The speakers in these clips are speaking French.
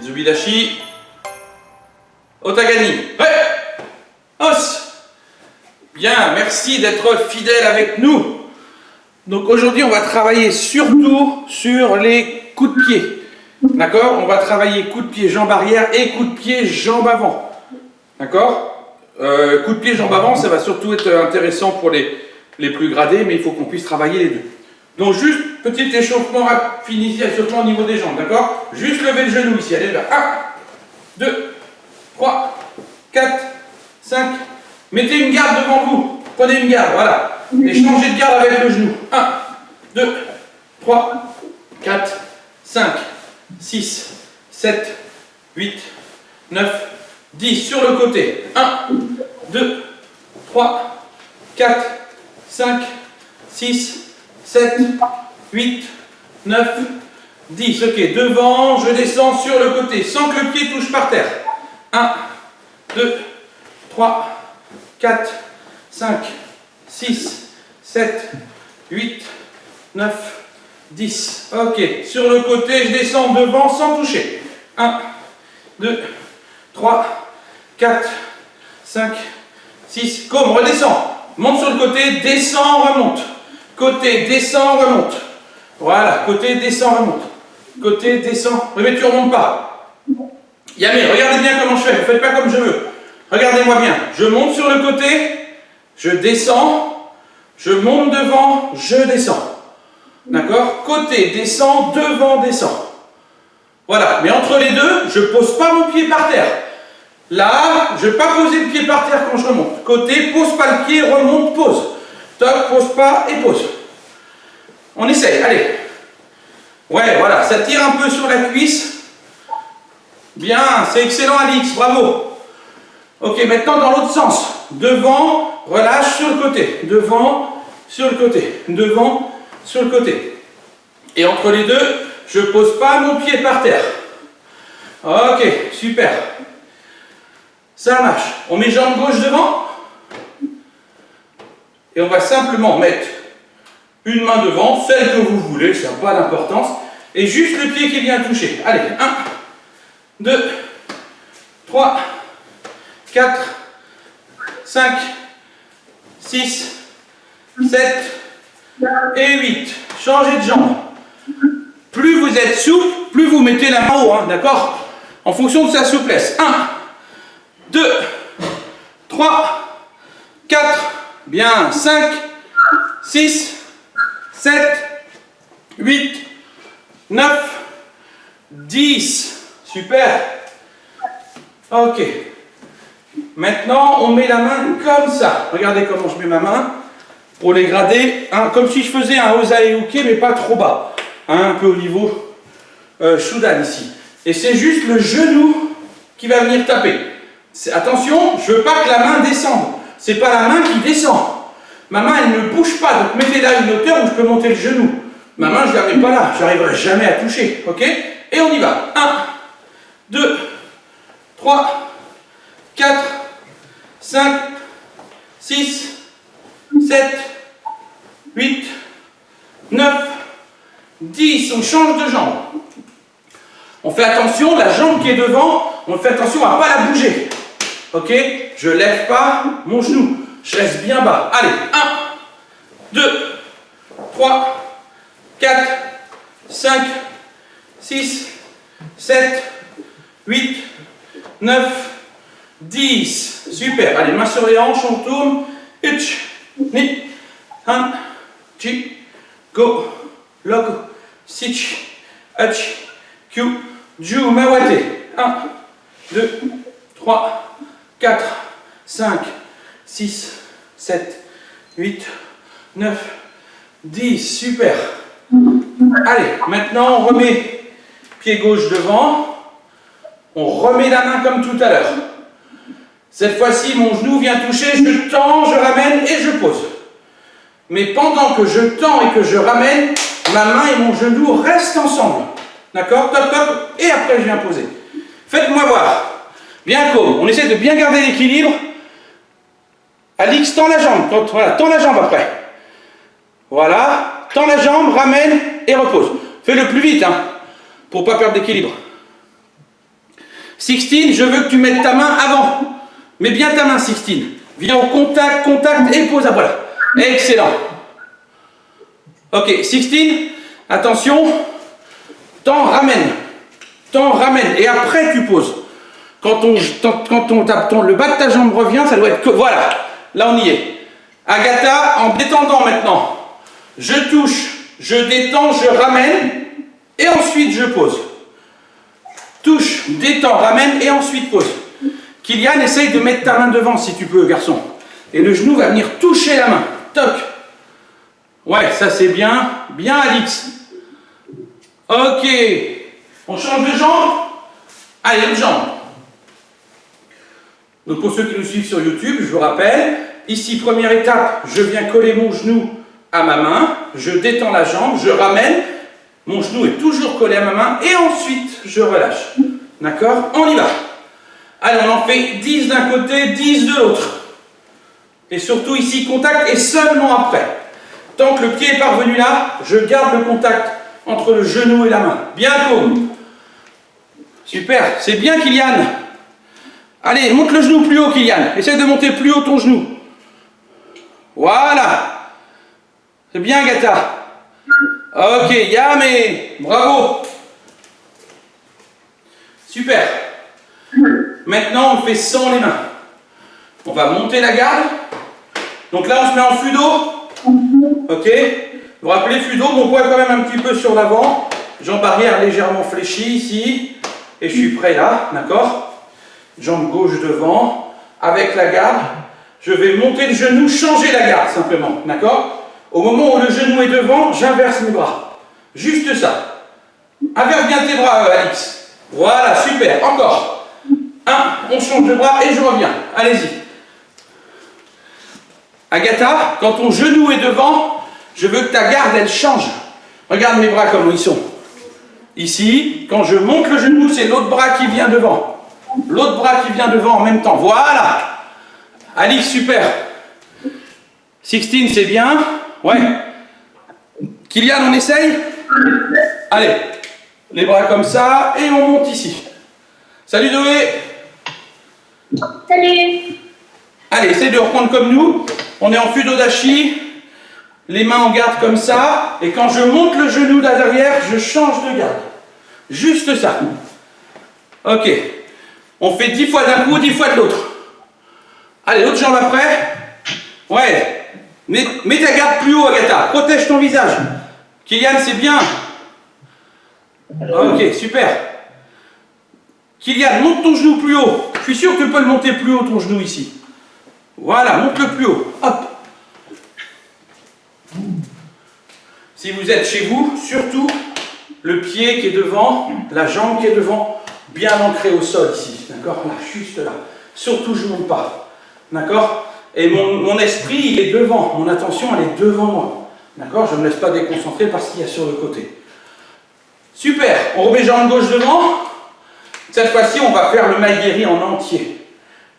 Zubidachi. Otagani. Ouais. Os. Bien, merci d'être fidèle avec nous. Donc aujourd'hui, on va travailler surtout sur les coups de pied. D'accord? On va travailler coup de pied, jambe arrière et coup de pied, jambe avant. D'accord? Coup de pied, jambe avant, ça va surtout être intéressant pour les plus gradés, mais il faut qu'on puisse travailler les deux. Donc juste petit échauffement, échauffement au niveau des jambes, d'accord? Juste lever le genou ici, allez là. 1, 2, 3, 4, 5. Mettez une garde devant vous. Prenez une garde, voilà. Et changez de garde avec le genou. 1, 2, 3, 4, 5, 6, 7, 8, 9, 10. Sur le côté. 1, 2, 3, 4, 5, 6, 7, 8, 9, 10. Ok, devant, je descends sur le côté, sans que le pied touche par terre. 1, 2, 3, 4, 5, 6, 7, 8, 9, 10. Ok, sur le côté, je descends devant sans toucher. 1, 2, 3, 4, 5, 6. Comme, redescends. Monte sur le côté, descends, remonte. Côté, descend, remonte. Voilà, côté, descend, remonte. Côté, descend. Mais tu ne remontes pas. Yamé, regardez bien comment je fais. Ne faites pas comme je veux. Regardez-moi bien. Je monte sur le côté, je descends, je monte devant, je descends. D'accord? Côté, descend, devant, descend. Voilà. Mais entre les deux, je ne pose pas mon pied par terre. Là, je ne vais pas poser le pied par terre quand je remonte. Côté, pose pas le pied, remonte, pose. Toc, pose pas et pose. On essaye, allez. Ouais, voilà, ça tire un peu sur la cuisse. Bien, c'est excellent Alix, bravo. Ok, maintenant dans l'autre sens. Devant, relâche sur le côté. Devant, sur le côté. Devant, sur le côté. Et entre les deux, je ne pose pas mon pied par terre. Ok, super. Ça marche. On met jambe gauche devant. Et on va simplement mettre une main devant, celle que vous voulez, ça n'a pas d'importance. Et juste le pied qui vient toucher. Allez, 1, 2, 3, 4, 5, 6, 7 et 8. Changez de jambe. Plus vous êtes souple, plus vous mettez la main en haut, hein, d'accord? En fonction de sa souplesse. 1, 2, 3, 4, bien, 5, 6, 7, 8, 9, 10. Super. Ok. Maintenant, on met la main comme ça. Regardez comment je mets ma main pour les grader. Hein, comme si je faisais un Osae-uke, mais pas trop bas. Hein, un peu au niveau Shudan ici. Et c'est juste le genou qui va venir taper. Attention, je ne veux pas que la main descende. C'est pas la main qui descend. Ma main, elle ne bouge pas. Donc, mettez là une hauteur où je peux monter le genou. Ma main, je ne la mets pas là. Je n'arriverai jamais à toucher. Ok? Et on y va. 1, 2, 3, 4, 5, 6, 7, 8, 9, 10. On change de jambe. On fait attention, la jambe qui est devant, on fait attention à ne pas la bouger. Ok? Je ne lève pas mon genou. Je reste bien bas. Allez, 1, 2, 3, 4, 5, 6, 7, 8, 9, 10. Super. Allez, main sur les hanches, on tourne. Ich, ni, han, chi, go, logo, sich, ach, kyu, ju, mawate. 1, 2, 3, 4, 5, 6, 7, 8, 9, 10. Super. Allez, maintenant on remet pied gauche devant. On remet la main comme tout à l'heure. Cette fois-ci, mon genou vient toucher, je tends, je ramène et je pose. Mais pendant que je tends et que je ramène, ma main et mon genou restent ensemble. D'accord? Top, top. Et après, je viens poser. Faites-moi voir. Bien comme. On essaie de bien garder l'équilibre. Alix, tend la jambe. Voilà, tend la jambe après. Voilà. Tend la jambe, ramène et repose. Fais-le plus vite, hein, pour ne pas perdre d'équilibre. Sixtine, je veux que tu mettes ta main avant. Mets bien ta main, Sixtine. Viens au contact, contact et pose. Ah, voilà. Excellent. Ok, Sixtine, attention. T'en ramènes. T'en ramènes. Et après, tu poses. Quand on tape le bas de ta jambe revient, ça doit être que. Voilà. Là, on y est. Agatha, en détendant maintenant. Je touche, je détends, je ramène. Et ensuite, je pose. Touche, détends, ramène et ensuite pose. Kylian, essaye de mettre ta main devant si tu peux, garçon. Et le genou va venir toucher la main. Toc. Ouais, ça c'est bien. Bien, Alix. Ok. On change de jambe. Allez, une jambe. Donc pour ceux qui nous suivent sur YouTube, je vous rappelle, ici, première étape, je viens coller mon genou à ma main. Je détends la jambe, je ramène. Mon genou est toujours collé à ma main. Et ensuite, je relâche. D'accord? On y va. Allez, on en fait 10 d'un côté, 10 de l'autre. Et surtout ici, contact et seulement après. Tant que le pied est parvenu là, je garde le contact entre le genou et la main. Bien comme. Super, c'est bien Kylian. Allez, monte le genou plus haut Kylian. Essaye de monter plus haut ton genou. Voilà. C'est bien Agatha. Ok, Yamé. Bravo. Super. Maintenant, on le fait sans les mains. On va monter la garde. Donc là, on se met en fudo. Ok. Vous vous rappelez, fudo, mon poids quand même un petit peu sur l'avant. Jambe arrière légèrement fléchie ici. Et je suis prêt là, d'accord? Jambe gauche devant. Avec la garde, je vais monter le genou, changer la garde simplement, d'accord? Au moment où le genou est devant, j'inverse mes bras. Juste ça. Inverse bien tes bras, Alix. Voilà, super. Encore. On change de bras et je reviens. Allez-y. Agatha, quand ton genou est devant, je veux que ta garde, elle change. Regarde mes bras comme ils sont. Ici, quand je monte le genou, c'est l'autre bras qui vient devant. L'autre bras qui vient devant en même temps. Voilà. Alix, super. Sixtine, c'est bien. Ouais. Kylian, on essaye? Allez. Les bras comme ça et on monte ici. Salut Zoé. Salut. Allez, essaye de reprendre comme nous. On est en fudodashi. Les mains en garde comme ça. Et quand je monte le genou là derrière, je change de garde. Juste ça. Ok. On fait 10 fois d'un coup, 10 fois de l'autre. Allez, l'autre jambe après. Ouais. Mets ta garde plus haut, Agatha. Protège ton visage. Kylian, c'est bien. Ok, super. Kylian, monte ton genou plus haut. Je suis sûr que tu peux le monter plus haut, ton genou ici. Voilà, monte-le plus haut. Hop. Si vous êtes chez vous, surtout le pied qui est devant, la jambe qui est devant, bien ancré au sol ici. D'accord? Là, juste là. Surtout, je ne monte pas. D'accord? Et mon esprit, il est devant. Mon attention, elle est devant moi. D'accord? Je ne me laisse pas déconcentrer par ce qu'il y a sur le côté. Super. On remet jambe gauche devant. Cette fois-ci, on va faire le maïgiri en entier.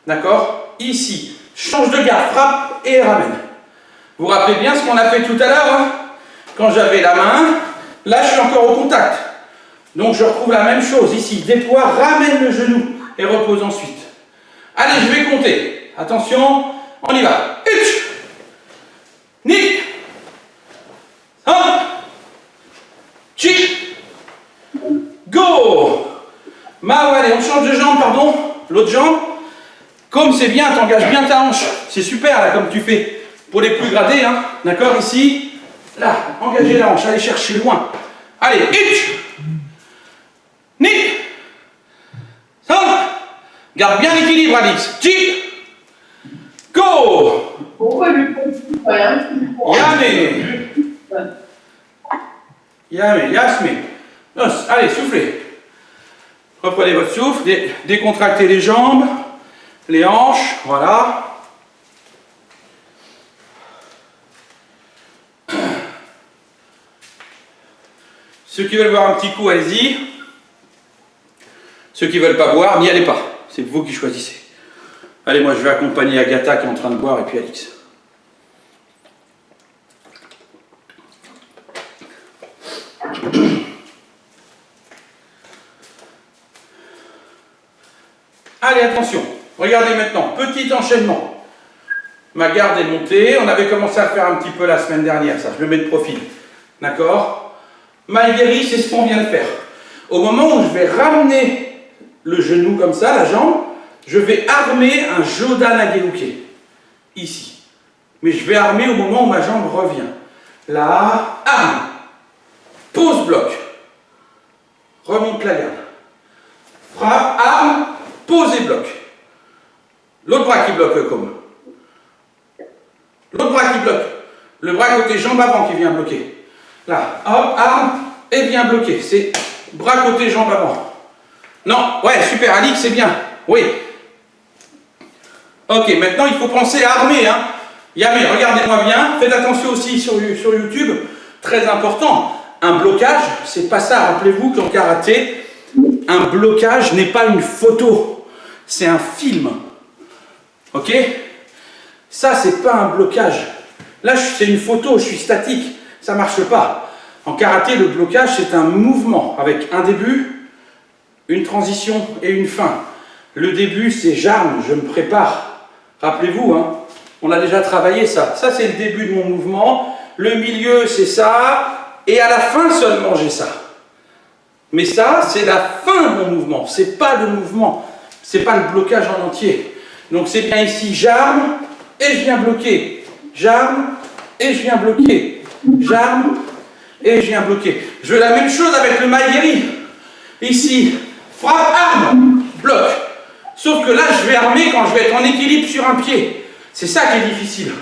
D'accord? Ici. Change de garde, frappe et ramène. Vous vous rappelez bien ce qu'on a fait tout à l'heure, hein? Quand j'avais la main, là je suis encore au contact. Donc je retrouve la même chose ici. Déploie, ramène le genou et repose ensuite. Allez, je vais compter. Attention, on y va. 1, ni, 1, chi, go. Mao, allez, on change de jambe, pardon. L'autre jambe. Comme c'est bien, t'engages bien ta hanche. C'est super là comme tu fais. Pour les plus gradés, hein. D'accord, ici. Là, engagez la hanche, allez chercher loin. Allez, 1, ni, 5. Garde bien l'équilibre, Alix. Chi, go. Pourquoi lui rien? Yame. Yame, Yasme. Allez, soufflez. Reprenez votre souffle, décontractez les jambes, les hanches, voilà. Ceux qui veulent boire un petit coup, allez-y. Ceux qui ne veulent pas boire, n'y allez pas. C'est vous qui choisissez. Allez, moi je vais accompagner Agatha qui est en train de boire et puis Alix. Allez, attention. Regardez maintenant, petit enchaînement. Ma garde est montée. On avait commencé à le faire un petit peu la semaine dernière, ça. Je le mets de profil. D'accord? Maïgeri, c'est ce qu'on vient de faire. Au moment où je vais ramener le genou comme ça, la jambe, je vais armer un Jodan Ageluke. Ici. Mais je vais armer au moment où ma jambe revient. Là, arme. Pose bloc. Remonte la garde. Frappe, arme, pose et bloc. L'autre bras qui bloque le côme. L'autre bras qui bloque. Le bras côté jambe avant qui vient bloquer. Là, hop, arme et vient bloquer. C'est bras côté jambe avant. Non, ouais, super, Alix, c'est bien. Oui. Ok, maintenant il faut penser à armer. Hein. Yamé, regardez-moi bien. Faites attention aussi sur YouTube. Très important. Un blocage, c'est pas ça. Rappelez-vous qu'en karaté, un blocage n'est pas une photo. C'est un film. Ok? Ça, c'est pas un blocage. Là, c'est une photo, je suis statique. Ça marche pas. En karaté, le blocage, c'est un mouvement avec un début, une transition et une fin. Le début, c'est j'arme, je me prépare. Rappelez-vous, hein, on a déjà travaillé ça. Ça, c'est le début de mon mouvement. Le milieu, c'est ça. Et à la fin seulement, j'ai ça. Mais ça, c'est la fin de mon mouvement. C'est pas le mouvement. C'est pas le blocage en entier. Donc, c'est bien ici, j'arme et je viens bloquer. J'arme et je viens bloquer. J'arme et je viens bloquer. Je veux la même chose avec le Maïgeri. Ici, frappe, arme, bloc. Sauf que là, je vais armer quand je vais être en équilibre sur un pied. C'est ça qui est difficile.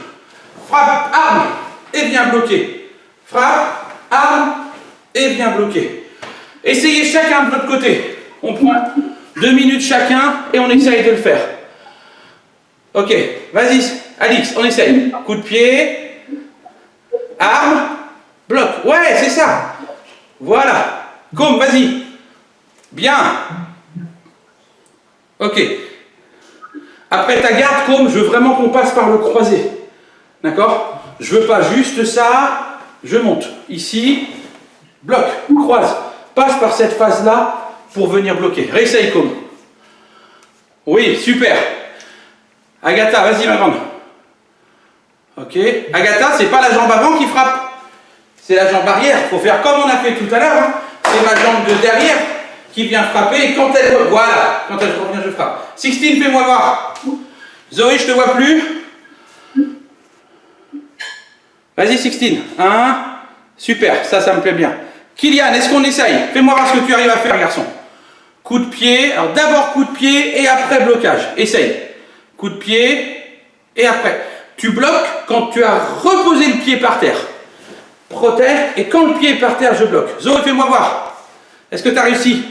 Frappe, arme et viens bloquer. Frappe, arme et viens bloquer. Essayez chacun de votre côté. On prend 2 minutes chacun et on essaye de le faire. Ok, vas-y, Alix, on essaye. Coup de pied, arme, bloc. Ouais, c'est ça. Voilà. Comme, vas-y. Bien. Ok. Après ta garde, comme, je veux vraiment qu'on passe par le croisé. D'accord? Je veux pas juste ça. Je monte. Ici, bloc, croise. Passe par cette phase-là pour venir bloquer. Réessaye comme. Oui, super. Agatha, vas-y ma grande. Ok. Agatha, c'est pas la jambe avant qui frappe. C'est la jambe arrière. Il faut faire comme on a fait tout à l'heure. Hein. C'est ma jambe de derrière qui vient frapper. Et quand elle... Voilà. Quand elle revient, je frappe. Sixtine, fais-moi voir. Zoé, je te vois plus. Vas-y, Sixtine. 1. Super. Ça me plaît bien. Kylian, est-ce qu'on essaye? Fais-moi voir ce que tu arrives à faire, garçon. Coup de pied. Alors d'abord coup de pied et après blocage. Essaye. Coup de pied et après. Tu bloques quand tu as reposé le pied par terre. Protège et quand le pied est par terre, je bloque. Zoé, fais-moi voir. Est-ce que tu as réussi?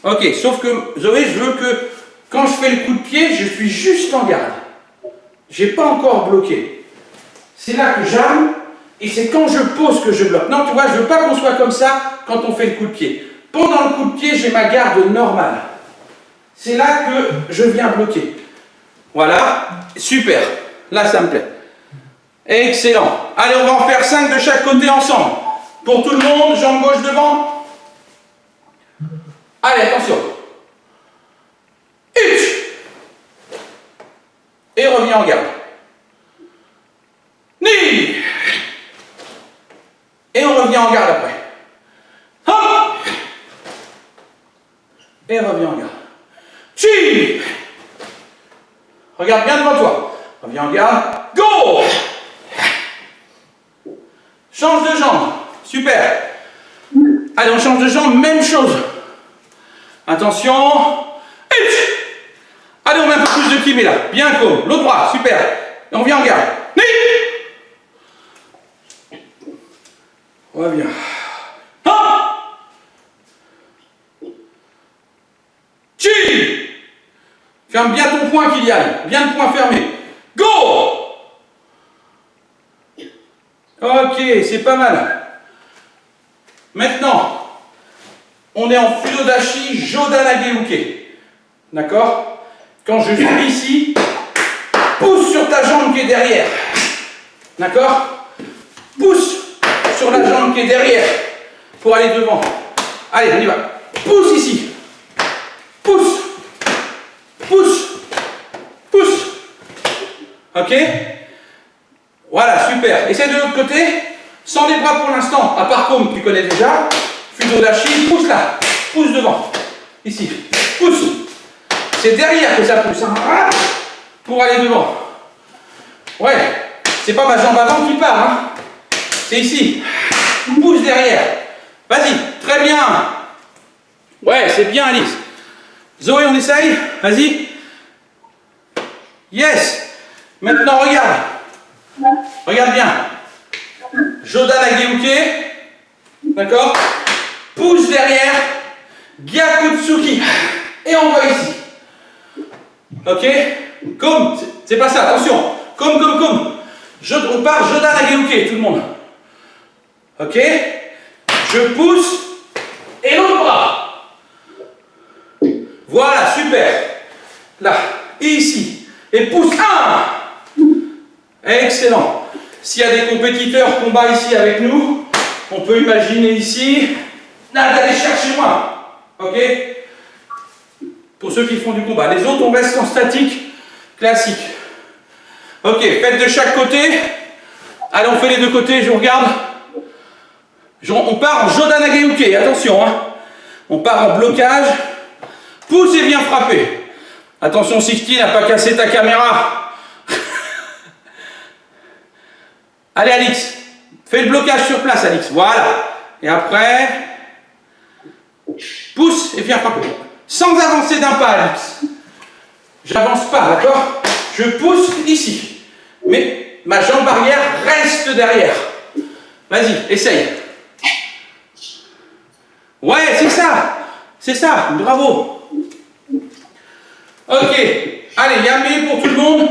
Ok, sauf que Zoé, je veux que quand je fais le coup de pied, je suis juste en garde. Je n'ai pas encore bloqué. C'est là que j'arme et c'est quand je pose que je bloque. Non, tu vois, je ne veux pas qu'on soit comme ça quand on fait le coup de pied. Pendant le coup de pied, j'ai ma garde normale. C'est là que je viens bloquer. Voilà, super. Là, ça me plaît. Excellent. Allez, on va en faire 5 de chaque côté ensemble. Pour tout le monde, jambe gauche devant. Allez, attention. Et reviens en garde. Ni. Et on revient en garde après. Hop. Et reviens en garde. Chi. Regarde bien devant toi. Reviens en garde. Go. Change de jambe. Super. Allez, on change de jambe. Même chose. Attention. Allez, on met un peu plus de kimé là. Bien comme. L'autre bras. Super. Et on vient en garde. Reviens. Chi. Ferme bien ton poing, Kylian. Bien le poing fermé. Go. Ok, c'est pas mal. Maintenant, on est en Fudodashi Jodan Ageluke. D'accord? Quand je suis ici, pousse sur ta jambe qui est derrière. D'accord? Pousse sur la jambe qui est derrière pour aller devant. Allez, on y va. Pousse ici. Pousse. Ok? Voilà, super. Essaie de l'autre côté, sans les bras pour l'instant, à part comme tu connais déjà. Fudo d'Achille, pousse là, pousse devant. Ici, pousse. C'est derrière que ça pousse, hein. Pour aller devant. Ouais, c'est pas ma jambe avant qui part, hein. C'est ici. Pousse derrière. Vas-y, très bien. Ouais, c'est bien, Alice. Zoé, on essaye? Vas-y. Yes. Maintenant, regarde. Regarde bien. Jodan Ageuke. D'accord? Pousse derrière. Gyakutsuki. Et on va ici. Ok? Comme. C'est pas ça, attention. Comme. On part Jodan Ageuke, tout le monde. Ok? Je pousse. Et l'autre bras. Voilà, super. Là. Et ici. Et pousse. 1. Excellent. S'il y a des compétiteurs combat ici avec nous, on peut imaginer ici d'aller chercher moi. Ok? Pour ceux qui font du combat. Les autres, on reste en statique classique. Ok, faites de chaque côté. Allez, on fait les deux côtés, je vous regarde. On part en Jodan Ageuke, attention. Hein. On part en blocage. Pousse et viens frapper. Attention, Sixty n'a pas cassé ta caméra. Allez, Alix. Fais le blocage sur place, Alix. Voilà. Et après, pousse et viens frapper. Sans avancer d'un pas, Alix. J'avance pas, d'accord? Je pousse ici. Mais ma jambe arrière reste derrière. Vas-y, essaye. Ouais, c'est ça. C'est ça. Bravo. Ok. Allez, Yamé pour tout le monde.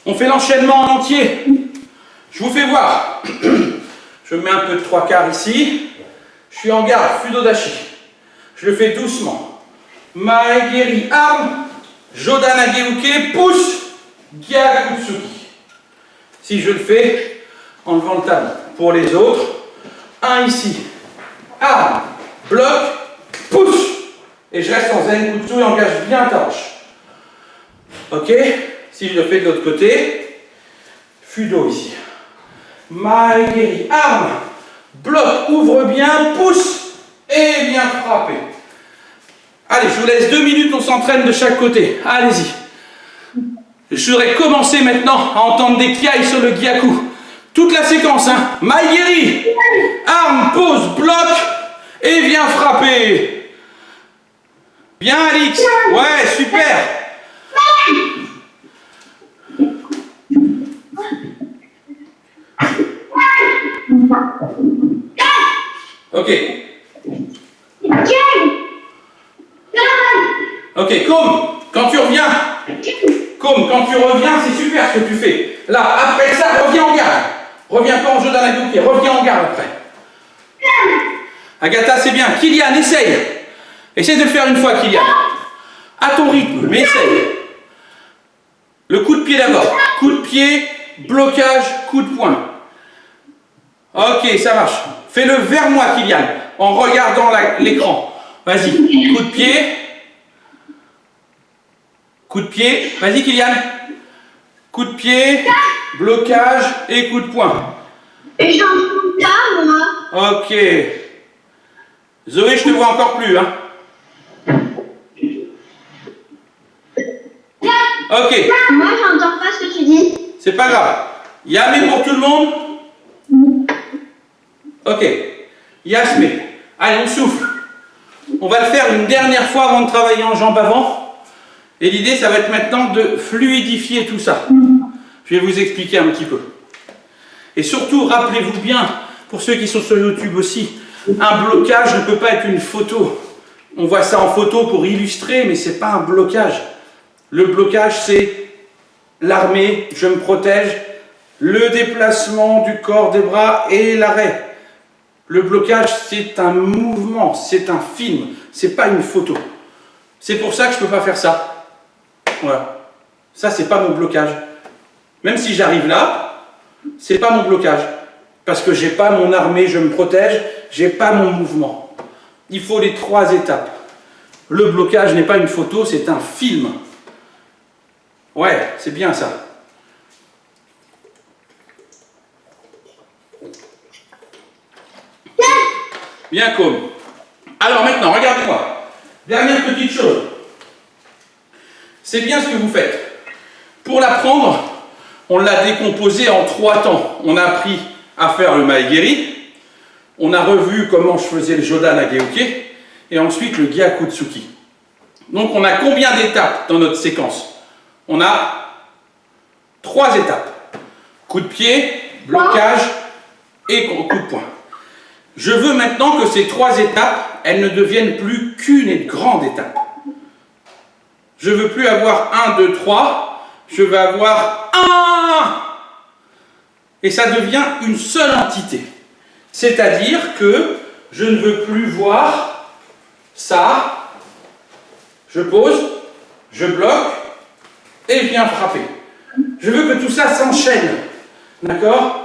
On fait l'enchaînement en entier. Je vous fais voir. Je mets un peu de 3/4 ici. Je suis en garde, Fudo Dashi. Je le fais doucement. Maegeri, arme. Jodan Ageuke, pousse. Gyakutsuki. Si je le fais en levant le talon. Pour les autres, 1 ici. Arme. Bloc. Pousse. Et je reste en zen kutsu et engage bien ta hanche. Ok? Si je le fais de l'autre côté, Fudo ici. Maegeri, arme, bloc, ouvre bien, pousse et viens frapper. Allez, je vous laisse 2 minutes, on s'entraîne de chaque côté. Allez-y. Je voudrais commencer maintenant à entendre des kiai sur le gyaku. Toute la séquence, hein. Maegeri, arme, pose, bloc et viens frapper. Bien, Alix. Ouais, super. Ok. Ok, quand tu reviens, c'est super ce que tu fais. Là, après ça, reviens en garde. Reviens pas en jeu dans la bouquet, reviens en garde après. Agatha, c'est bien. Kylian, essaye. Essaye de le faire une fois, Kylian. À ton rythme, mais essaye. Le coup de pied d'abord. Coup de pied, blocage, coup de poing. Ok, ça marche. Fais-le vers moi, Kylian, en regardant l'écran. Vas-y, coup de pied. Coup de pied. Vas-y, Kylian. Coup de pied, blocage et coup de poing. Et j'en trouve pas, moi. Ok. Zoé, je te vois encore plus, hein. Ok. Moi, j'entends pas ce que tu dis. C'est pas grave. Yamé pour tout le monde. Ok. Yasmé. Allez, on souffle. On va le faire une dernière fois avant de travailler en jambes avant. Et l'idée, ça va être maintenant de fluidifier tout ça. Je vais vous expliquer un petit peu. Et surtout, rappelez-vous bien, pour ceux qui sont sur YouTube aussi, un blocage ne peut pas être une photo. On voit ça en photo pour illustrer, mais ce n'est pas un blocage. Le blocage, c'est l'armée, je me protège, le déplacement du corps, des bras et l'arrêt. Le blocage, c'est un mouvement, c'est un film, c'est pas une photo. C'est pour ça que je ne peux pas faire ça. Voilà. Ça, c'est pas mon blocage. Même si j'arrive là, c'est pas mon blocage. Parce que j'ai pas mon armée, je me protège, j'ai pas mon mouvement. Il faut les 3 étapes. Le blocage n'est pas une photo, c'est un film. Ouais, c'est bien ça. Bien comme. Alors maintenant, regardez-moi. Dernière petite chose. C'est bien ce que vous faites. Pour l'apprendre, on l'a décomposé en 3 temps. On a appris à faire le Mae-geri. On a revu comment je faisais le Jodan Nage-Uke. Et ensuite le Gyakutsuki. Donc on a combien d'étapes dans notre séquence? On a 3 étapes. Coup de pied, blocage et coup de poing. Je veux maintenant que ces 3 étapes, elles ne deviennent plus qu'une grande étape. Je ne veux plus avoir 1, 2, 3. Je veux avoir 1. Et ça devient une seule entité. C'est-à-dire que je ne veux plus voir ça. Je pose, je bloque et je viens frapper. Je veux que tout ça s'enchaîne. D'accord?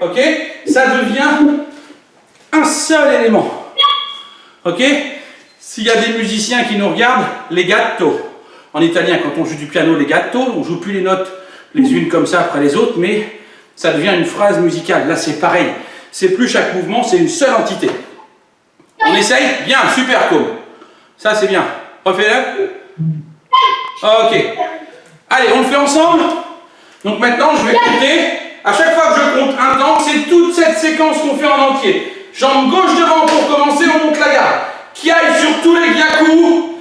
Ok? Ça devient un seul élément. Ok? S'il y a des musiciens qui nous regardent, legato. En italien, quand on joue du piano, legato, on ne joue plus les notes les unes comme ça après les autres, mais ça devient une phrase musicale. Là, c'est pareil. C'est plus chaque mouvement, c'est une seule entité. On essaye? Bien, super cool. Ça, c'est bien. Refais-le. Ok. Allez, on le fait ensemble. Donc maintenant, je vais compter. À chaque fois que je compte un temps, c'est toute cette séquence qu'on fait en entier. Jambe gauche devant pour commencer, on monte la garde. Qui aille sur tous les gyaku.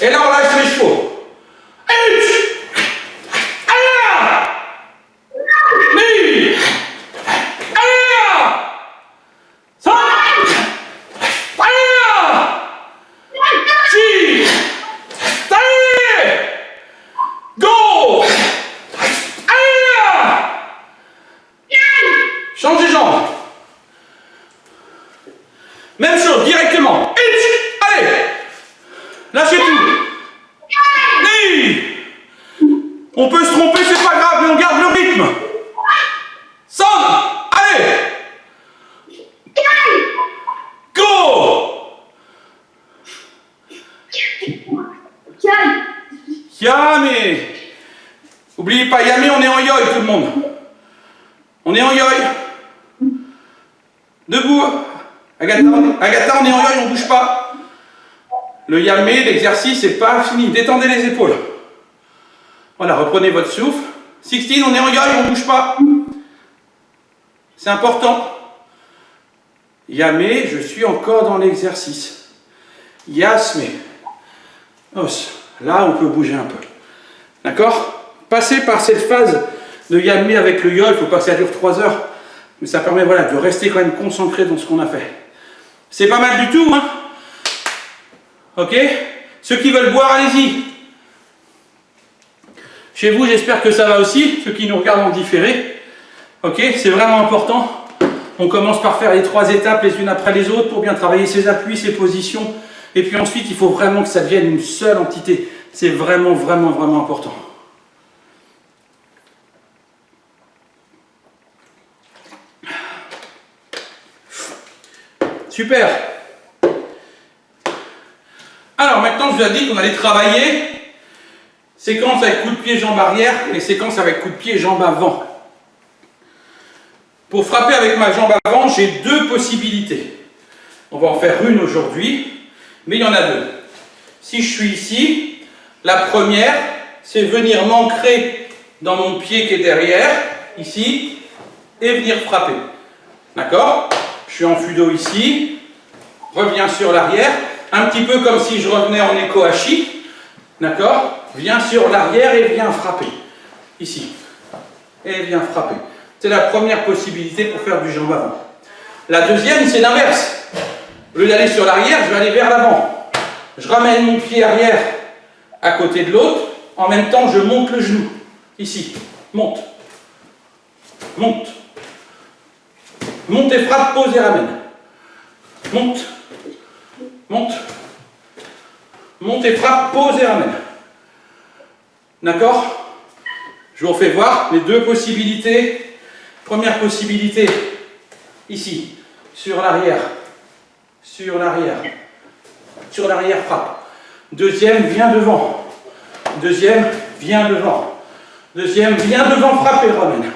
Et là, on lâche les chevaux. Change les jambes. Même chose, directement. Allez. Lâchez tout. On peut se tromper, c'est pas grave, mais on garde le rythme. Sonne. Allez. Go. Yame. N'oubliez pas, Yame, on est en yoi tout le monde. On est en yoi. Debout. Agatha, on est en yoi, on ne bouge pas. Le Yame, l'exercice n'est pas fini. Détendez les épaules. Voilà, reprenez votre souffle. 16, on est en yoi, on ne bouge pas. C'est important. Yame, je suis encore dans l'exercice. Yasme. Os. Là, on peut bouger un peu. D'accord? Passez par cette phase de Yame avec le yoi, il ne faut pas que ça dure 3 heures. Mais ça permet voilà, de rester quand même concentré dans ce qu'on a fait. C'est pas mal du tout, hein? Ok? Ceux qui veulent boire, allez-y. Chez vous, j'espère que ça va aussi, ceux qui nous regardent en différé. Ok? C'est vraiment important. On commence par faire les 3 étapes les unes après les autres pour bien travailler ses appuis, ses positions. Et puis ensuite, il faut vraiment que ça devienne une seule entité. C'est vraiment, vraiment, vraiment important. Super. Alors maintenant, je vous ai dit qu'on allait travailler séquence avec coup de pied, jambe arrière et séquence avec coup de pied, jambe avant. Pour frapper avec ma jambe avant, j'ai 2 possibilités. On va en faire une aujourd'hui, mais il y en a 2. Si je suis ici, la première, c'est venir m'ancrer dans mon pied qui est derrière, ici, et venir frapper. D'accord? Je suis en fudo ici, reviens sur l'arrière, un petit peu comme si je revenais en eko-hachi, d'accord? Viens sur l'arrière et viens frapper, ici, et viens frapper. C'est la première possibilité pour faire du jambe avant. La deuxième, c'est l'inverse. Au lieu d'aller sur l'arrière, je vais aller vers l'avant. Je ramène mon pied arrière à côté de l'autre, en même temps je monte le genou, ici, monte, monte. Monte et frappe, pose et ramène. Monte. Monte. Monte et frappe, pose et ramène. D'accord? Je vous refais voir les 2 possibilités. Première possibilité, ici, sur l'arrière. Sur l'arrière. Sur l'arrière, frappe. Deuxième, viens devant. Deuxième, viens devant. Deuxième, viens devant, frappe et ramène.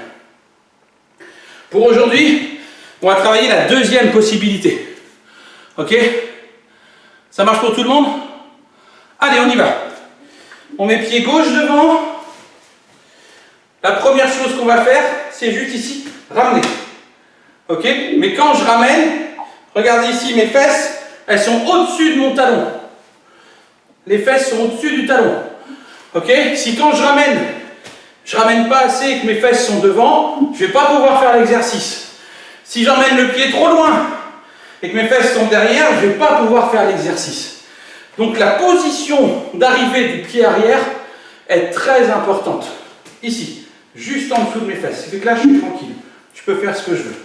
Pour aujourd'hui, On va travailler la deuxième possibilité. Ok? Ça marche pour tout le monde? Allez, on y va. On met pied gauche devant. La première chose qu'on va faire, c'est juste ici, ramener. Ok? Mais quand je ramène, regardez ici, mes fesses, elles sont au-dessus de mon talon. Les fesses sont au-dessus du talon. Ok? Si quand je ramène pas assez et que mes fesses sont devant, je ne vais pas pouvoir faire l'exercice. Si j'emmène le pied trop loin et que mes fesses sont derrière, je ne vais pas pouvoir faire l'exercice. Donc la position d'arrivée du pied arrière est très importante. Ici, juste en dessous de mes fesses. C'est que là, je suis tranquille. Je peux faire ce que je veux.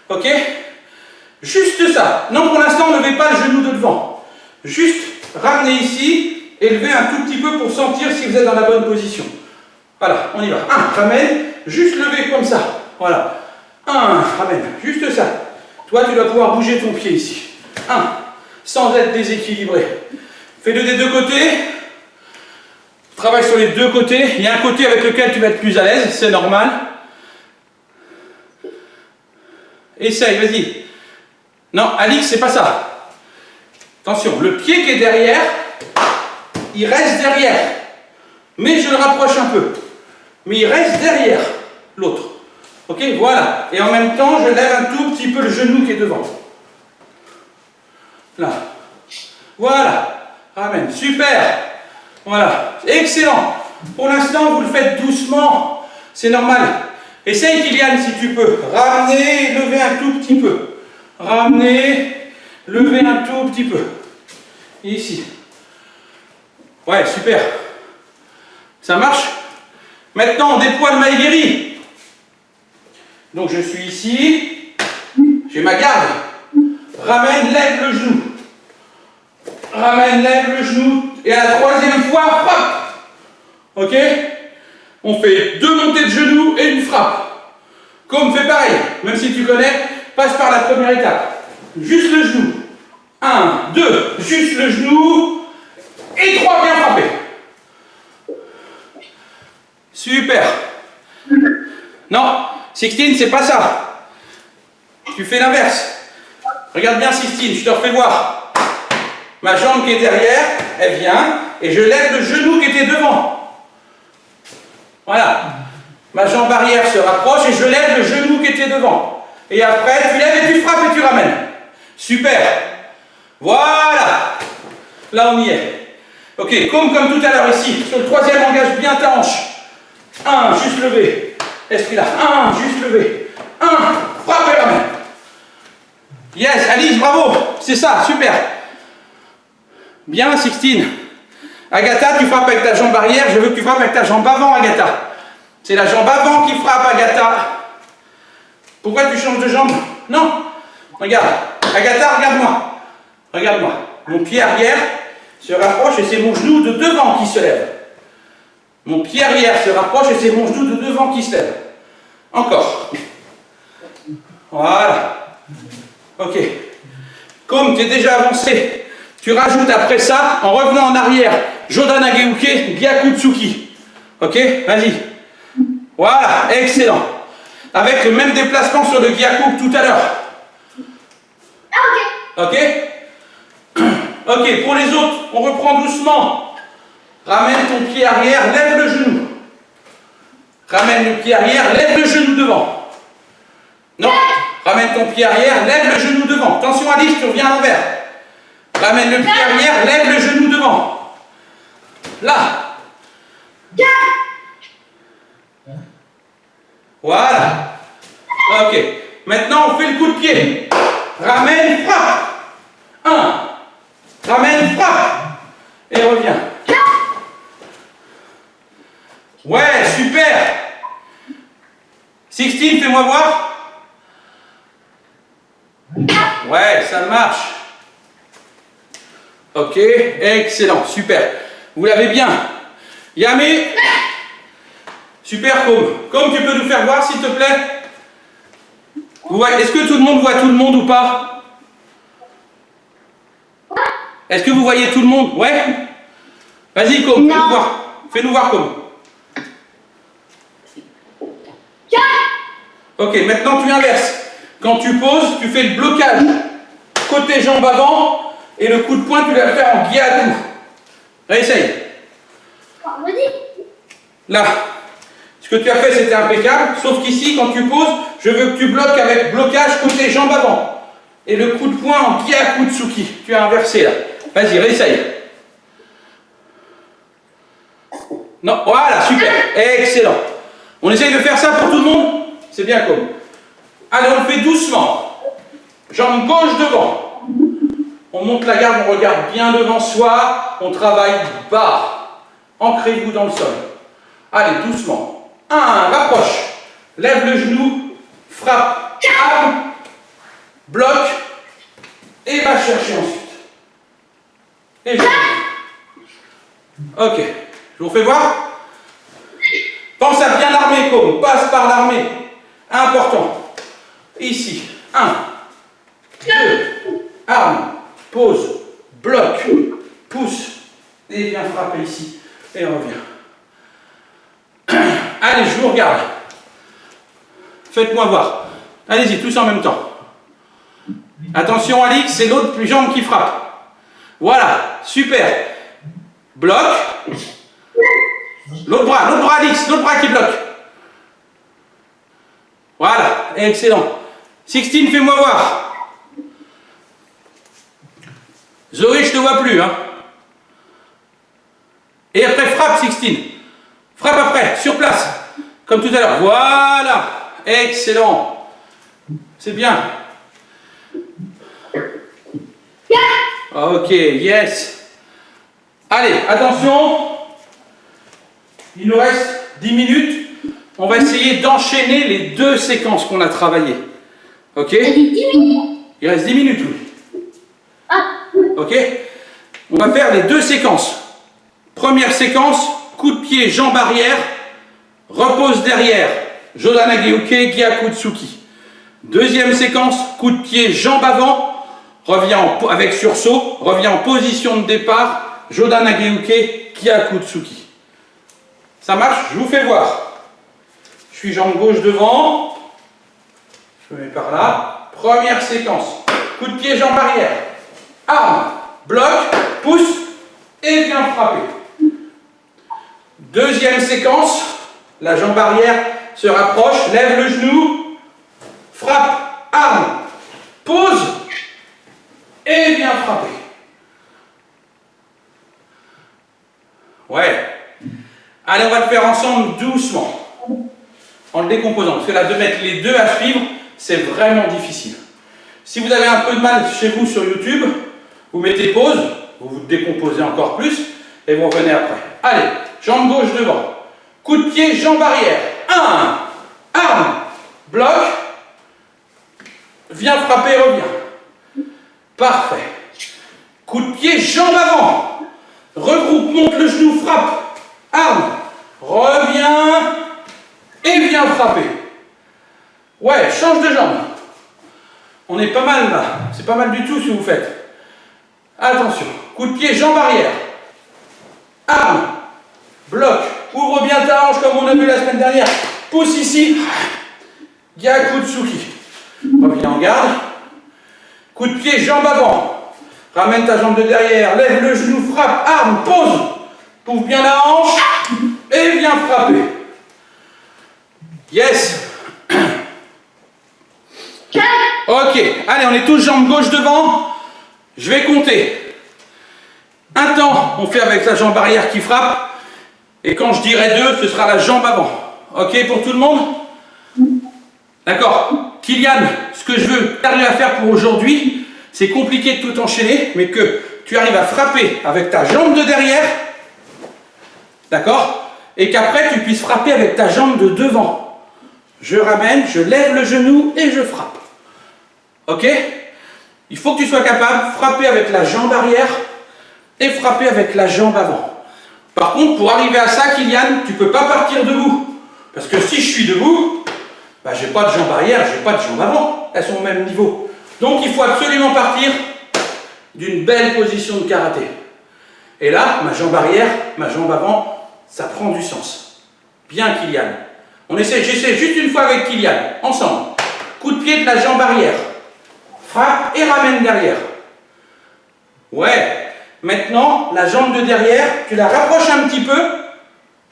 Ok? Juste ça. Non, pour l'instant, ne levez pas le genou de devant. Juste ramenez ici et levez un tout petit peu pour sentir si vous êtes dans la bonne position. Voilà, on y va. 1, ramène. Juste lever comme ça. Voilà. 1, ramène. Juste ça. Toi, tu dois pouvoir bouger ton pied ici. 1, sans être déséquilibré. Fais-le des deux côtés. Travaille sur les deux côtés. Il y a un côté avec lequel tu vas être plus à l'aise, c'est normal. Essaye, vas-y. Non, Alix, c'est pas ça. Attention, le pied qui est derrière, il reste derrière. Mais je le rapproche un peu. Mais il reste derrière l'autre. Ok, voilà. Et en même temps, je lève un tout petit peu le genou qui est devant. Là. Voilà. Ramène. Super. Voilà. Excellent. Pour l'instant, vous le faites doucement. C'est normal. Essaye, Kylian, si tu peux. Ramener, lever un tout petit peu. Ramener, lever un tout petit peu. Ici. Ouais, super. Ça marche? Maintenant, on déploie le maïgiri. Donc, je suis ici. J'ai ma garde. Ramène, lève le genou. Ramène, lève le genou. Et à la troisième fois, hop. Ok? On fait 2 montées de genoux et une frappe. Comme fait pareil. Même si tu connais, passe par la première étape. Juste le genou. 1, 2, juste le genou. Et 3, bien frappé. Super. Non, Sixtine, c'est pas ça. Tu fais l'inverse. Regarde bien, Sixtine, je te refais voir. Ma jambe qui est derrière, elle vient, et je lève le genou qui était devant. Voilà. Ma jambe arrière se rapproche et je lève le genou qui était devant. Et après, tu lèves et tu frappes et tu ramènes. Super. Voilà. Là, on y est. Ok, comme tout à l'heure ici. Sur le troisième, engage bien ta hanche. 1, juste lever. Esprit là. 1, juste lever. 1, frappe et ramène. Yes, Alice, bravo. C'est ça, super. Bien, Sixtine. Agatha, tu frappes avec ta jambe arrière. Je veux que tu frappes avec ta jambe avant, Agatha. C'est la jambe avant qui frappe, Agatha. Pourquoi tu changes de jambe? Non. Regarde. Agatha, regarde-moi. Regarde-moi. Mon pied arrière se rapproche et c'est mon genou de devant qui se lève. Mon pied arrière se rapproche et c'est mon genou de devant qui se lève. Encore. Voilà. Ok. Comme tu es déjà avancé, tu rajoutes après ça, en revenant en arrière, Jodana Geuke, Gyakutsuki. Ok? Vas-y. Voilà, excellent. Avec le même déplacement sur le Gyaku que tout à l'heure. Ok? Ok, pour les autres, on reprend doucement. Ramène ton pied arrière, lève le genou. Ramène le pied arrière, lève le genou devant. Non, ramène ton pied arrière, lève le genou devant. Attention Alice, tu reviens à l'envers. Ramène le pied arrière, lève le genou devant. Là. Voilà. Ok. Maintenant, on fait le coup de pied. Ramène, frappe. 1. Ramène, frappe. Et reviens. Ouais, super. Sixtine, fais-moi voir. Ouais, ça marche. Ok, excellent, super. Vous l'avez bien. Yamé. Super, Comme tu peux nous faire voir, s'il te plaît? Est-ce que tout le monde voit tout le monde ou pas? Est-ce que vous voyez tout le monde? Ouais? Vas-y, fais-nous voir. Fais-nous voir, Ok, maintenant tu inverses. Quand tu poses, tu fais le blocage côté jambe avant et le coup de poing, tu vas le faire en guiadou. Réessaye. Là, ce que tu as fait, c'était impeccable, sauf qu'ici, quand tu poses, je veux que tu bloques avec blocage côté jambe avant. Et le coup de poing en Gyakutsuki. Tu as inversé là. Vas-y, réessaye. Non, voilà, super. Excellent. On essaye de faire ça pour tout le monde? C'est bien comme. Allez, on le fait doucement. Jambe gauche devant. On monte la garde, on regarde bien devant soi. On travaille bas. Ancrez-vous dans le sol. Allez, doucement. 1, rapproche. Lève le genou. Frappe. Arme. Bloque. Et va chercher ensuite. Et je... Ok. Je vous fais voir. Pense à bien armer, comme. Passe par l'armée. Important. Ici. 1, 2, arme, pose, bloque, pousse. Et viens frapper ici. Et reviens. Allez, je vous regarde. Faites-moi voir. Allez-y, tous en même temps. Attention, Alix, c'est l'autre jambe qui frappe. Voilà, super. Bloque. L'autre bras, Alix, l'autre bras qui bloque. Voilà, excellent. Sixtine, fais-moi voir. Zoé, je te vois plus, hein. Et après, frappe, Sixtine. Frappe après, sur place. Comme tout à l'heure. Voilà, excellent. C'est bien. Ok, yes. Allez, attention. Il nous reste 10 minutes. On va essayer d'enchaîner les deux séquences qu'on a travaillées. Ok? Il reste 10 minutes, oui. Ok? On va faire les deux séquences. Première séquence, coup de pied, jambe arrière, repose derrière, Jodana Gyuke, Gyakutsuki. Deuxième séquence, coup de pied, jambe avant, avec sursaut, revient en position de départ, Jodana Gyuke, Gyakutsuki. Ça marche? Je vous fais voir. Je suis jambe gauche devant, je me mets par là. Première séquence, coup de pied, jambe arrière, arme, bloc, pousse et viens frapper. Deuxième séquence, la jambe arrière se rapproche, lève le genou, frappe, arme, pose et viens frapper. Ouais. Allez, on va le faire ensemble doucement, en le décomposant, parce que là, de mettre les deux à suivre, c'est vraiment difficile. Si vous avez un peu de mal chez vous sur YouTube, vous mettez pause, vous vous décomposez encore plus, et vous revenez après. Allez, jambe gauche devant, coup de pied, jambe arrière, 1, arme, bloc, viens frapper, reviens. Parfait. Coup de pied, jambe avant, regroupe, monte le genou, frappe, arme, reviens, et viens frapper. Ouais, change de jambe. On est pas mal là. C'est pas mal du tout ce que vous faites. Attention. Coup de pied, jambe arrière. Arme. Bloc. Ouvre bien ta hanche comme on a vu la semaine dernière. Pousse ici. Gyakutsuki. Reviens en garde. Coup de pied, jambe avant. Ramène ta jambe de derrière. Lève le genou, frappe. Arme. Pose. Ouvre bien la hanche. Et viens frapper. Yes. Ok, allez, on est tous jambes gauche devant. Je vais compter. Un temps, on fait avec la jambe arrière qui frappe. Et quand je dirai 2, ce sera la jambe avant. Ok pour tout le monde? D'accord. Kylian, ce que je veux t'arriver à faire pour aujourd'hui, c'est compliqué de tout enchaîner, mais que tu arrives à frapper avec ta jambe de derrière. D'accord? Et qu'après, tu puisses frapper avec ta jambe de devant. Je ramène, je lève le genou et je frappe. Ok? Il faut que tu sois capable de frapper avec la jambe arrière et frapper avec la jambe avant. Par contre, pour arriver à ça, Kylian, tu ne peux pas partir debout. Parce que si je suis debout, bah, je n'ai pas de jambe arrière, je n'ai pas de jambe avant. Elles sont au même niveau. Donc, il faut absolument partir d'une belle position de karaté. Et là, ma jambe arrière, ma jambe avant, ça prend du sens. Bien, Kylian. J'essaie juste une fois avec Kylian. Ensemble. coup de pied de la jambe arrière. Frappe et ramène derrière. Ouais. Maintenant, la jambe de derrière, tu la rapproches un petit peu,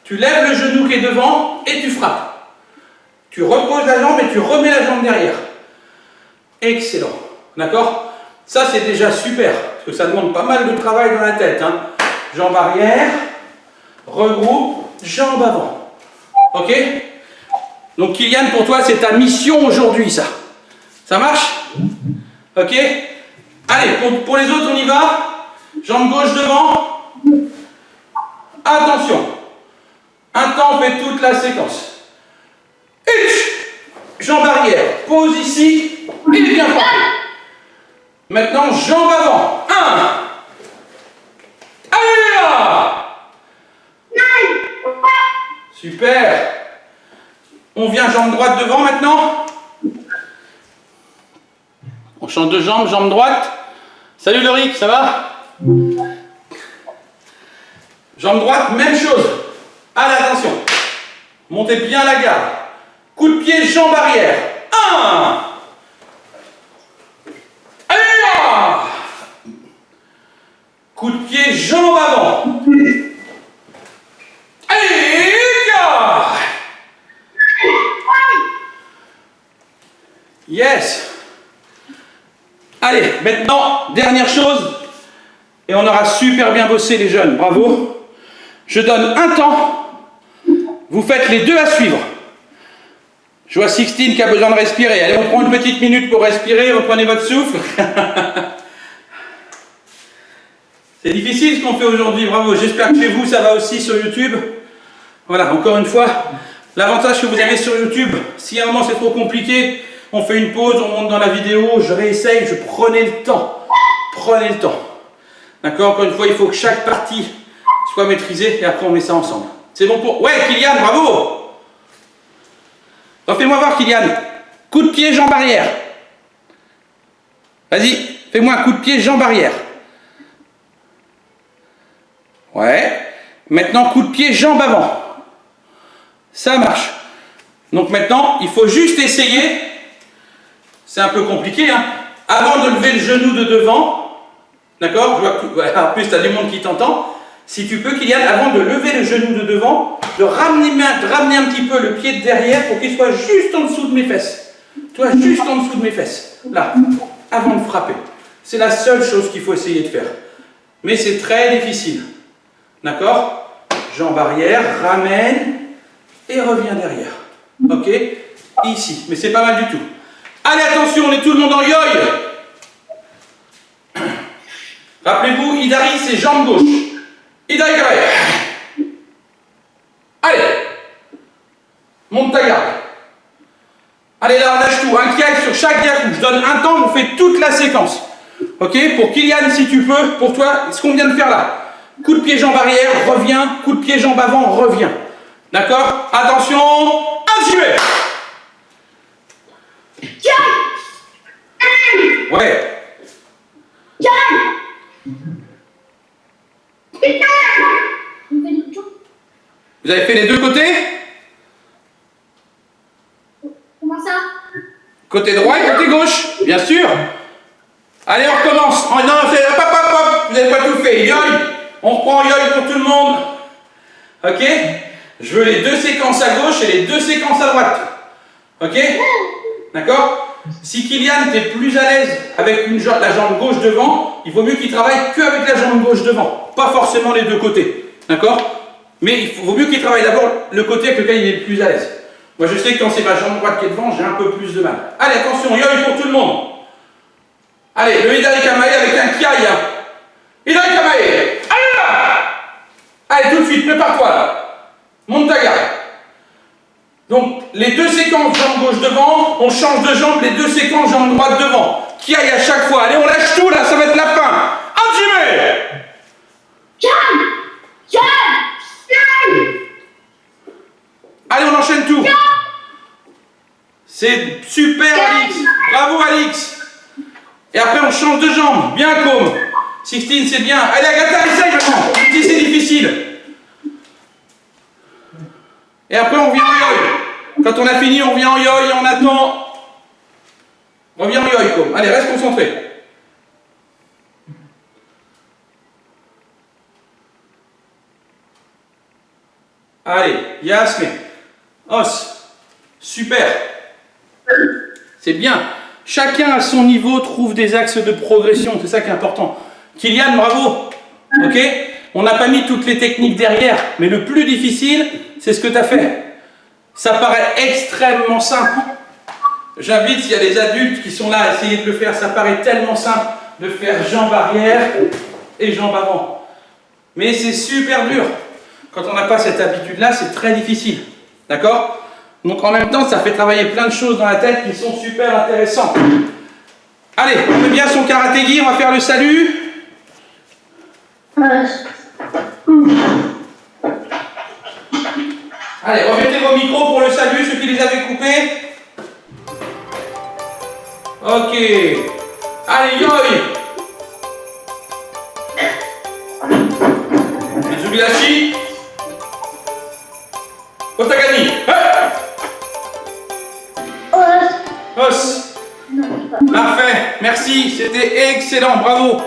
tu lèves le genou qui est devant et tu frappes. Tu reposes la jambe et tu remets la jambe derrière. Excellent. D'accord? Ça, c'est déjà super, parce que ça demande pas mal de travail dans la tête. Hein. Jambe arrière, regroupe, jambe avant. Ok? Donc, Kylian, pour toi, c'est ta mission aujourd'hui, ça. Ça marche? Ok? Allez, pour les autres, on y va. Jambe gauche devant. Attention. Un temps, on fait toute la séquence. Jambe arrière. Pose ici. Et bien fort. Maintenant, jambe avant. 1. Allez là. Super. On vient jambe droite devant maintenant. On change de jambe, jambe droite. Salut Loric, ça va? Jambe droite, même chose. Allez, attention. Montez bien la garde. Coup de pied, jambe arrière. 1. Allez là. Coup de pied, jambe avant. Allez là. Yes. Allez, maintenant, dernière chose. Et on aura super bien bossé les jeunes, bravo. Je donne un temps. Vous faites les deux à suivre. Je vois Sixtine qui a besoin de respirer. Allez, on prend une petite minute pour respirer, reprenez votre souffle. C'est difficile ce qu'on fait aujourd'hui, bravo. J'espère que chez vous, ça va aussi sur YouTube. Voilà, encore une fois, l'avantage que vous avez sur YouTube, si à un moment c'est trop compliqué, on fait une pause, on monte dans la vidéo, je réessaye, je prenais le temps. Prenez le temps. D'accord? Encore une fois, il faut que chaque partie soit maîtrisée et après on met ça ensemble. C'est bon pour... Ouais, Kylian, bravo! Fais-moi voir, Kylian. Coup de pied, jambe arrière. Vas-y, fais-moi un coup de pied, jambe arrière. Ouais. Maintenant, coup de pied, jambe avant. Ça marche. Donc maintenant, il faut juste essayer. C'est un peu compliqué, hein. Avant de lever le genou de devant, d'accord? En plus, tu as du monde qui t'entend. Si tu peux, Kylian, avant de lever le genou de devant, de ramener un petit peu le pied de derrière pour qu'il soit juste en dessous de mes fesses. Toi, juste en dessous de mes fesses. Là, avant de frapper. C'est la seule chose qu'il faut essayer de faire. Mais c'est très difficile. D'accord? Jambe arrière, ramène et reviens derrière. Ok? Ici. Mais c'est pas mal du tout. Allez, attention, on est tout le monde en yoï. Rappelez-vous, Hidari, c'est jambe gauche. Hidari Kamae. Allez. Monte ta garde. Allez, là, on lâche tout. Un kiak sur chaque yaku. Je donne un temps, on fait toute la séquence. Ok? Pour Kylian, si tu peux, pour toi, ce qu'on vient de faire là. Coup de pied, jambe arrière, reviens. Coup de pied, jambe avant, reviens. D'accord? Attention. Assumez. Ouais. Vous avez fait les deux côtés? Comment ça? Côté droit et côté gauche, bien sûr. Allez, on recommence. Oh, non, c'est hop, hop, hop, vous n'avez pas tout fait. Yoï. On reprend yoï pour tout le monde. Ok? Je veux les deux séquences à gauche et les deux séquences à droite. Ok? D'accord? Si Kylian, t'es plus à l'aise avec la jambe gauche devant, il vaut mieux qu'il travaille qu'avec la jambe gauche devant. Pas forcément les deux côtés. D'accord? Mais il vaut mieux qu'il travaille d'abord le côté avec lequel il est le plus à l'aise. Moi, je sais que quand c'est ma jambe droite qui est devant, j'ai un peu plus de mal. Allez, attention, yoï pour tout le monde. Allez, le Hidari Kamae avec un kiai. Hidari Kamae. Allez là. Allez, tout de suite, prépare-toi là. Monte ta garde. Donc, les deux séquences jambe gauche devant, on change de jambe, les deux séquences jambe droite devant. Kiai à chaque fois. Allez, on lâche tout là, ça va être la fin. Hajime. Allez, on enchaîne tout. C'est super, Alix. Bravo, Alix. Et après, on change de jambe. Bien, comme. Sixtine, c'est bien. Allez, Agatha, essaye maintenant. Si c'est difficile. Et après, on vient en yoï. Quand on a fini, on vient en yoï et on attend. Reviens en yoïko. Allez, reste concentré. Allez, Yasme. Os. Super. C'est bien. Chacun à son niveau trouve des axes de progression. C'est ça qui est important. Kylian, bravo. Ok? On n'a pas mis toutes les techniques derrière. Mais le plus difficile, c'est ce que tu as fait. Ça paraît extrêmement simple. J'invite, s'il y a des adultes qui sont là, à essayer de le faire. Ça paraît tellement simple de faire jambe arrière et jambe avant. Mais c'est super dur. Quand on n'a pas cette habitude-là, c'est très difficile. D'accord? Donc en même temps, ça fait travailler plein de choses dans la tête qui sont super intéressantes. Allez, on met bien son karaté-gi, on va faire le salut. Allez, remettez vos micros pour le salut, ceux qui les avaient coupés. Ok. Allez, yoï. Mitsubishi. Otagami. Os. Parfait, merci, c'était excellent, bravo.